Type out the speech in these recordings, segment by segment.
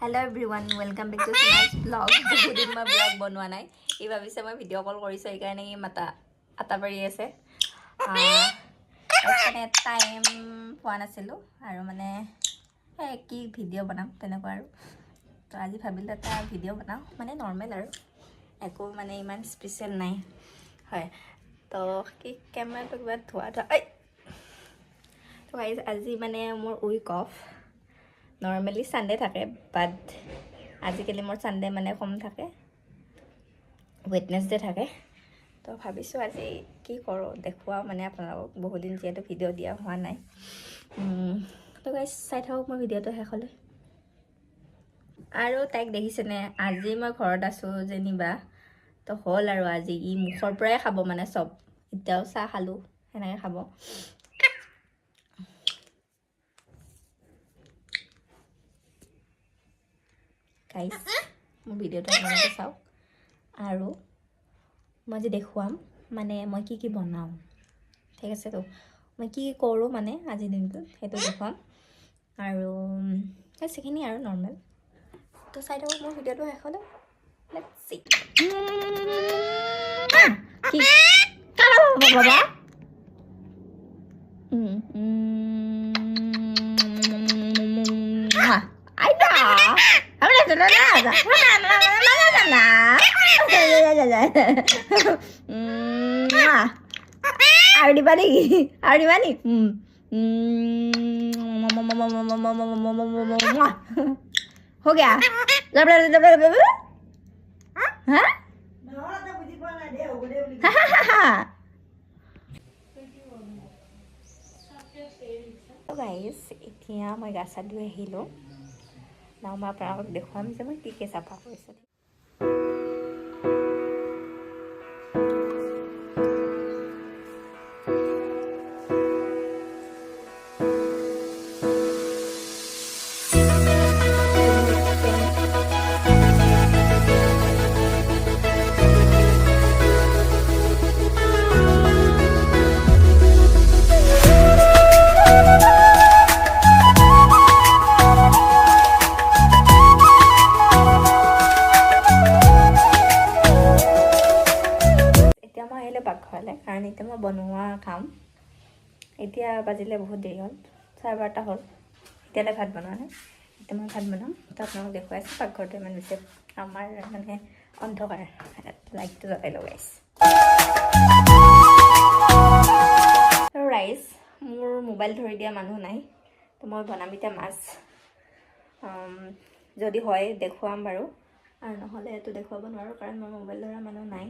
Hello everyone, welcome back to Sina's vlog. বহুত দিন মই vlog বনোৱা নাই। এই ভাবিছে মই ভিডিঅ' কল কৰিছো এই কাৰণে মাতা আটা পাৰি আছে। মানে টাইম পোৱা নাছিলো আৰু মানে কি ভিডিঅ' বনাম তেনেকুৱা আৰু তো আজি ভাবিলো এটা ভিডিঅ' বনাও মানে নৰ্মেল আৰু একো মানে ইমান স্পেচিয়েল নাই হয় তো কি কেমেৰাটো কিবা ধোৱা তো আজি মানে মোৰ উইক অফ নৰ্মেলি সানডে থাকে বাট আজিকালি মোৰ সানডে মানে কম থাকে ওয়েডনেসডে থাকে তো ভাবিছোঁ আজি কি কৰোঁ দেখুৱা মানে আপোনালোকক বহুত দিন যিহেতু ভিডিঅ' দিয়া হোৱা নাই তো গাইজ চাই থাকক মই ভিডিঅ'টো শেষলৈ আৰু তাইক দেখিছেনে আজি মই ঘৰত আছোঁ যেনিবা তো হ'ল আৰু আজি ই মুখৰ পৰাই খাব মানে চব এতিয়াও চাহ খালোঁ সেনেকৈ খাব গাইজ মোৰ ভিডিঅ'টো আপোনালোকে চাওক আৰু মই যে দেখুৱাম মানে মই কি বনাওঁ ঠিক আছে তো মই কি কৰোঁ মানে আজিৰ দিনটোত সেইটো দেখুৱাম আৰু সেইখিনি আৰু নৰ্মেল তো চাই থাকক মোৰ ভিডিঅ'টো শেষলৈ লেটছ সি কি বাবা Ardi bani हो गया हाँ गाइस এতিয়া মই গা চা ধুই আহিলোঁ নাও মই আপোনালোকক দেখুৱাম যে মই কি চাফা কৰিছোঁ পাকঘৰলৈ কাৰণ এতিয়া মই বনোৱা কাম এতিয়া বাজিলে বহুত দেৰি হ'ল 12:30 হ'ল এতিয়ালৈ ভাত বনোৱা নাই এতিয়া মই ভাত বনাম তো আপোনালোকক দেখুৱাইছোঁ পাকঘৰটো ইমান বেছি আমাৰ মানে অন্ধকাৰ লাইটটো জ্বলাই লগাইছে আৰু ৰাইচ মোৰ মোবাইল ধৰি দিয়া মানুহ নাই তো মই বনাম এতিয়া মাছ যদি হয় দেখুৱাম বাৰু আৰু নহ'লে এইটো দেখুৱাব নোৱাৰোঁ কাৰণ মোৰ মোবাইল ধৰা মানুহ নাই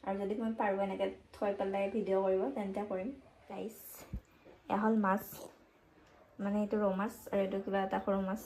আৰু যদি মই পাৰোঁ এনেকৈ থৈ পেলাই ভিডিঅ' কৰিব তেন্তে কৰিম গাইছ এয়া হ'ল মাছ মানে এইটো ৰৌ মাছ আৰু এইটো কিবা এটা সৰু মাছ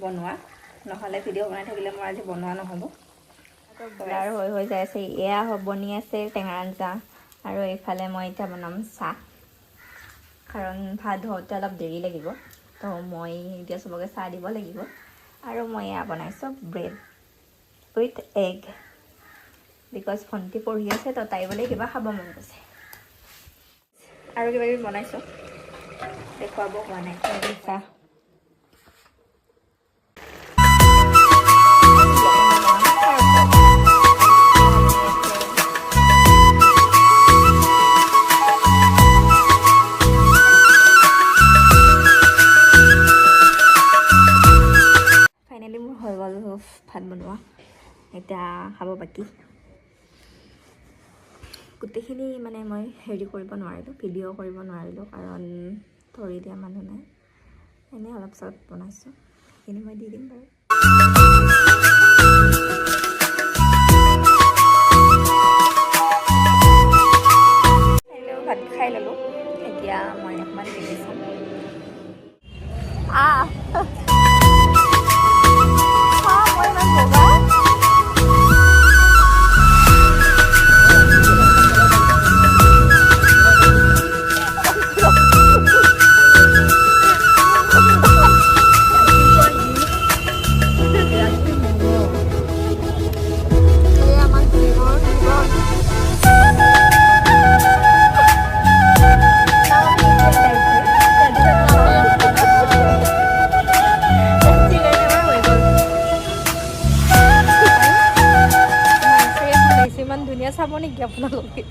বনোৱা নহ'লে ভিডিঅ' বনাই থাকিলে মোৰ আজি বনোৱা নহ'ব আৰু হৈ যায় আছে এয়া বনি আছে টেঙা আঞ্জা আৰু এইফালে মই এতিয়া বনাম চাহ কাৰণ ভাত হওঁতে অলপ দেৰি লাগিব তো মই এতিয়া চবকে চাহ দিব লাগিব আৰু মই এয়া বনাইছোঁ ব্ৰেড উইথ এগ বিকজ ভণ্টি পঢ়ি আছে তো তাই বোলে কিবা খাব মন গৈছে আৰু কিবা কিবি বনাইছোঁ দেখুৱাব হোৱা নাই চাহ এতিয়া খাব বাকী গোটেইখিনি মানে মই হেৰি কৰিব নোৱাৰিলোঁ ভিডিঅ' কৰিব নোৱাৰিলোঁ কাৰণ ধৰি দিয়া মানুহ নাই এনেই অলপ চলপ বনাইছোঁ সেইখিনি মই দি দিম বাৰু ভাত খাই ল'লোঁ এতিয়া মই অকণমান টিভি চাম মই ইমান বগা ইমান ধুনীয়া চাব নেকি আপোনালোকে